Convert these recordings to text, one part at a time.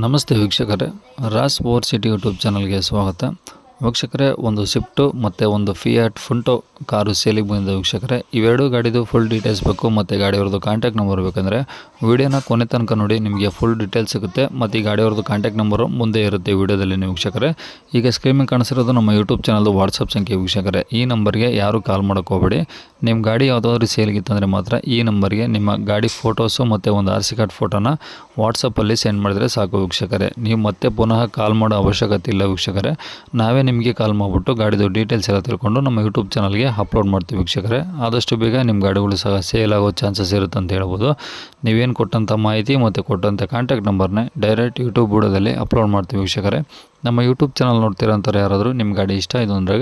ನಮಸ್ತೆ ವೀಕ್ಷಕರೇ, Raas over city YouTube ಚಾನಲ್ಗೆ ಸ್ವಾಗತ. ವೀಕ್ಷಕರೇ, ಒಂದು ಸ್ವಿಫ್ಟು ಮತ್ತು ಒಂದು ಫಿಯಾಟ್ ಫುಂಟೋ ಕಾರು ಸೇಲಿಗೆ ಬಂದಿದೆ. ವೀಕ್ಷಕರೇ, ಇವೆರಡು ಗಾಡಿದು ಫುಲ್ ಡೀಟೇಲ್ಸ್ ಬೇಕು ಮತ್ತು ಗಾಡಿಯವ್ರದ್ದು ಕಾಂಟ್ಯಾಕ್ಟ್ ನಂಬರ್ ಬೇಕಂದರೆ ವೀಡಿಯೋನ ಕೊನೆ ತನಕ ನೋಡಿ, ನಿಮಗೆ ಫುಲ್ ಡೀಟೇಲ್ಸ್ ಸಿಗುತ್ತೆ. ಮತ್ತು ಈ ಗಾಡಿಯವ್ರದ್ದು ಕಾಂಟ್ಯಾಕ್ಟ್ ನಂಬರು ಮುಂದೆ ಇರುತ್ತೆ ವೀಡಿಯೋದಲ್ಲಿ. ವೀಕ್ಷಕರೇ, ಈಗ ಸ್ಕ್ರೀನ್ ಮೇಲೆ ಕಾಣಿಸಿರೋದು ನಮ್ಮ ಯೂಟ್ಯೂಬ್ ಚಾನಲ್ದು ವಾಟ್ಸಪ್ ಸಂಖ್ಯೆ. ವೀಕ್ಷಕರೇ, ಈ ನಂಬರ್ಗೆ ಯಾರು ಕಾಲ್ ಮಾಡೋಕ್ಕೆ ಹೋಗಬೇಡಿ. ನಿಮ್ಮ ಗಾಡಿ ಯಾವುದಾದ್ರೂ ಸೇಲ್ಗಿತ್ತಂದರೆ ಮಾತ್ರ ಈ ನಂಬರ್ಗೆ ನಿಮ್ಮ ಗಾಡಿ ಫೋಟೋಸು ಮತ್ತು ಒಂದು RC ಕಾರ್ಡ್ ಫೋಟೋನ ವಾಟ್ಸಪ್ಪಲ್ಲಿ ಸೆಂಡ್ ಮಾಡಿದರೆ ಸಾಕು ವೀಕ್ಷಕರೇ. ನೀವು ಮತ್ತೆ ಪುನಃ ಕಾಲ್ ಮಾಡೋ ಅವಶ್ಯಕತೆ ಇಲ್ಲ ವೀಕ್ಷಕರೇ. ನಾವೇ ನಿಮಗೆ ಕಾಲ್ ಮಾಡಿಬಿಟ್ಟು ಗಾಡಿದು ಡೀಟೇಲ್ಸ್ ಎಲ್ಲ ತಿಳ್ಕೊಂಡು ನಮ್ಮ ಯೂಟ್ಯೂಬ್ ಚಾನಲ್ಗೆ ಅಪ್ಲೋಡ್ ಮಾಡ್ತೀವಿ ವೀಕ್ಷಕರೇ. ಆದಷ್ಟು ಬೇಗ ನಿಮ್ಮ ಗಾಡಿಗಳು ಸಹ ಸೇಲ್ ಆಗೋ ಚಾನ್ಸಸ್ ಇರುತ್ತೆ ಅಂತ ಹೇಳ್ಬೋದು. ನೀವೇನು ಕೊಟ್ಟಂಥ ಮಾಹಿತಿ ಮತ್ತು ಕೊಟ್ಟಂಥ ಕಾಂಟ್ಯಾಕ್ಟ್ ನಂಬರ್ನೇ ಡೈರೆಕ್ಟ್ ಯೂಟ್ಯೂಬ್ ಬುಡದಲ್ಲಿ ಅಪ್ಲೋಡ್ ಮಾಡ್ತೀವಿ ವೀಕ್ಷಕರೇ. ನಮ್ಮ ಯೂಟ್ಯೂಬ್ ಚಾನಲ್ ನೋಡ್ತಿರೋಂಥವ್ರು ಯಾರಾದರೂ ನಿಮ್ಮ ಗಾಡಿ ಇಷ್ಟ ಆಯಿತು ಅಂದರೆ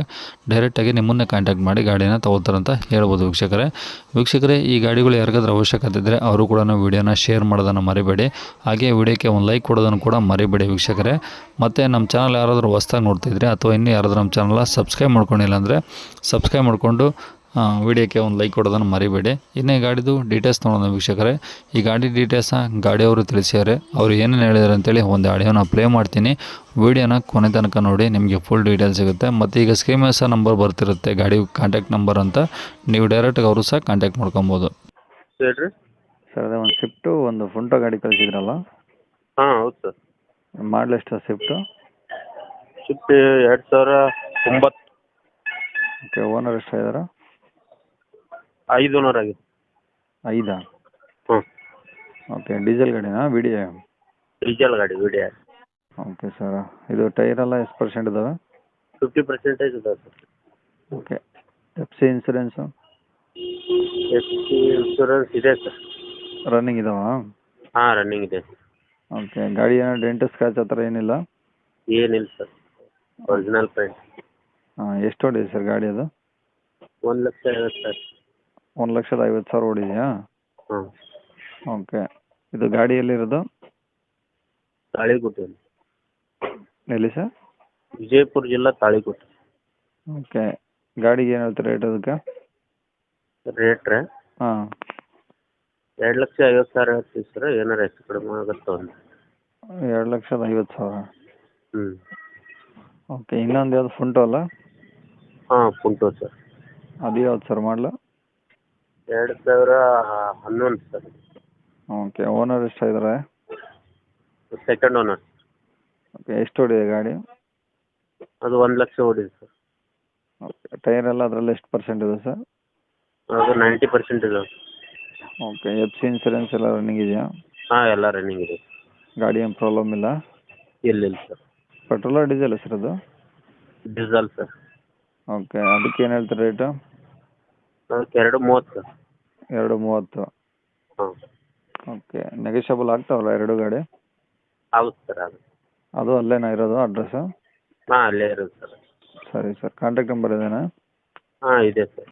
ಡೈರೆಕ್ಟಾಗಿ ನಿಮ್ಮನ್ನೇ ಕಾಂಟ್ಯಾಕ್ಟ್ ಮಾಡಿ ಗಾಡಿನ ತೊಗೋತಾರಂತ ಹೇಳ್ಬೋದು ವೀಕ್ಷಕರೇ. ಈ ಗಾಡಿಗಳು ಯಾರಿಗಾದ್ರೂ ಅವಶ್ಯಕತೆ ಇದ್ದರೆ ಅವರು ಕೂಡ ವೀಡಿಯೋನ ಶೇರ್ ಮಾಡೋದನ್ನು ಮರಿಬೇಡಿ. ಹಾಗೆ ವಿಡಿಯೋಕ್ಕೆ ಒಂದು ಲೈಕ್ ಕೊಡೋದನ್ನು ಕೂಡ ಮರಿಬೇಡಿ ವೀಕ್ಷಕರೇ. ಮತ್ತು ನಮ್ಮ ಚಾನಲ್ ಯಾರಾದರೂ ಹೊಸ್ದಾಗಿ ನೋಡ್ತಿದ್ರೆ ಅಥವಾ ಇನ್ನೂ ಯಾರಾದರೂ ನಮ್ಮ ಚಾನಲ್ನ ಸಬ್ಸ್ಕ್ರೈಬ್ ಮಾಡ್ಕೊಂಡಿಲ್ಲ ಅಂದರೆ ಸಬ್ಸ್ಕ್ರೈಬ್ ಮಾಡಿಕೊಂಡು ವಿಡಿಯೋಕ್ಕೆ ಒಂದು ಲೈಕ್ ಕೊಡೋದನ್ನು ಮರಿಬೇಡಿ. ಇನ್ನು ಈ ಗಾಡಿದು ಡೀಟೇಲ್ಸ್ ನೋಡೋಣ ವೀಕ್ಷಕರೇ. ಈ ಗಾಡಿ ಡೀಟೇಲ್ಸ್ನ ಗಾಡಿಯವರು ತಿಳಿಸಿದ್ದಾರೆ. ಅವರು ಏನೇನು ಹೇಳಿದ್ದಾರೆ ಅಂತೇಳಿ ಒಂದು ಆಡಿಯೋನ ಪ್ಲೇ ಮಾಡ್ತೀನಿ. ವೀಡಿಯೋನ ಕೊನೆ ತನಕ ನೋಡಿ, ನಿಮಗೆ ಫುಲ್ ಡೀಟೇಲ್ಸ್ ಸಿಗುತ್ತೆ. ಮತ್ತು ಈಗ ಸ್ಕ್ರೀನ್ ಮೇಲೆ ಸಹ ನಂಬರ್ ಬರ್ತಿರುತ್ತೆ, ಗಾಡಿ ಕಾಂಟ್ಯಾಕ್ಟ್ ನಂಬರ್ ಅಂತ. ನೀವು ಡೈರೆಕ್ಟಾಗಿ ಅವರು ಸಹ ಕಾಂಟ್ಯಾಕ್ಟ್ ಮಾಡ್ಕೊಬೋದು. ಹೇಳ್ರಿ ಸರ್, ಅದೇ ಒಂದು ಸ್ವಿಫ್ಟು ಒಂದು ಫುಂಟೋ ಗಾಡಿ ಕಳಿಸಿದ್ರಲ್ಲ, ಹಾಂ ಹೌದು ಸರ್. ಮಾಡಲ್ ಎಷ್ಟು ಸ್ವಿಫ್ಟು? ಸ್ವಿಫ್ಟ್ 2009. ಓಕೆ, ಓನರ್ ಎಷ್ಟಾಗಿದ್ದಾರೆ? 5 ಓನರ್ ಆಗಿದೆ. 5? ಹ್ಞೂ, ಓಕೆ, ಡೀಸೆಲ್ ಗಾಡಿನಾ ವಿ.ಡಿ.? ಡೀಸೆಲ್ ಗಾಡಿ ವಿಡಿಯೋ. ಓಕೆ ಸರ್, ಇದು ಟೈರೆಲ್ಲ ಎಷ್ಟು ಪರ್ಸೆಂಟ್ ಇದ್ದಾವೆ? 50% ಇದೆ ಸರ್. ಓಕೆ, FC ಇನ್ಸೂರೆನ್ಸು ಇನ್ಶೂರೆನ್ಸ್ ಇದೆ ಸರ್. ರನ್ನಿಂಗ್ ಇದಾವಾ? ಹಾಂ, ರನ್ನಿಂಗ್ ಇದೆ. ಓಕೆ, ಗಾಡಿ ಏನೋ ಡೆಂಟ್ ಸ್ಕ್ರಾಚ್ ಆ ಥರ ಏನಿಲ್ಲ? ಏನಿಲ್ಲ ಸರ್, ಒರಿಜಿನಲ್ ಪೇಂಟ್. ಹಾಂ, ಎಷ್ಟು ಓಡಿದೆ ಸರ್ ಗಾಡಿ ಅದು? 1,50,000 ಸರ್. 1,50,000 ಓಡಿದೆಯಾ? ಹ್ಞೂ, ಓಕೆ, ಇದು ಗಾಡಿ ಎಲ್ಲಿರೋದು? ತಾಳಿಕೋಟೆ. ಎಲ್ಲಿ ಸರ್? ವಿಜಯಪುರ ಜಿಲ್ಲಾ ತಾಳಿಕೋಟೆ. ಓಕೆ, ಗಾಡಿಗೆ ಏನು ಹೇಳ್ತಾರೆ ರೇಟ್ ಅದಕ್ಕೆ? ರೇಟ್ ರೀ ಹಾಂ, 2,50,000 ಹೇಳ್ತೀವಿ ಸರ್. ಏನಾರು ಹೆಚ್ಚು ಕಡಿಮೆ ಆಗುತ್ತೆ ಒಂದು. 2,50,000. ಹ್ಞೂ, ಓಕೆ, ಇನ್ನೊಂದು ಯಾವುದು ಫುಂಟೋ ಅಲ್ಲ? ಹಾಂ, ಪುಂಟೋ ಸರ್. ಅದು ಯಾವ್ದು sir model? 2011 sir. Okay, owner ಎಷ್ಟಾಗಿದ್ದಾರೆ? Second owner. ಓಕೆ, ಎಷ್ಟು ಓಡಿದೆ ಗಾಡಿ? ಅದು 1,00,000 ಓಡಿದೆ ಸರ್. ಓಕೆ, ಟೈರ್ ಎಲ್ಲ ಅದರಲ್ಲಿ ಎಷ್ಟು ಪರ್ಸೆಂಟ್ ಇದೆ ಸರ್? ಅದು 90% ಇದೆ. ಓಕೆ, FC ಇನ್ಸೂರೆನ್ಸ್ ಎಲ್ಲ ರನ್ನಿಂಗ್ ಇದೆಯಾ? ಹಾಂ, ಎಲ್ಲ ರನ್ನಿಂಗ್ ಇದೆ. ಗಾಡಿ ಏನು ಪ್ರಾಬ್ಲಮ್ ಇಲ್ಲ? ಇಲ್ಲ ಸರ್. ಪೆಟ್ರೋಲ ಡೀಸೆಲ್ ಸರ್ ಅದು? Diesel sir. ಓಕೆ, ಅದಕ್ಕೆ ಏನು ಹೇಳ್ತಾರೆ ರೇಟು? ಅದಕ್ಕೆ 2,30 ಸರ್. 2,30. ಹಾಂ, ಓಕೆ, ನೆಗೋಷಿಯಬಲ್ ಆಗ್ತಾವಲ್ಲ ಎರಡು ಗಾಡಿ? ಆಗುತ್ತೆ ಸರ್, ಆಗುತ್ತೆ. ಅದು ಅಲ್ಲೇನಾ ಇರೋದು ಅಡ್ರೆಸ್ಸು? ಹಾಂ, ಅಲ್ಲೇ ಇರೋದು ಸರ್. ಸರಿ ಸರ್, ಕಾಂಟ್ಯಾಕ್ಟ್ ನಂಬರ್ ಇದೇನಾ? ಹಾಂ, ಇದೆ ಸರ್.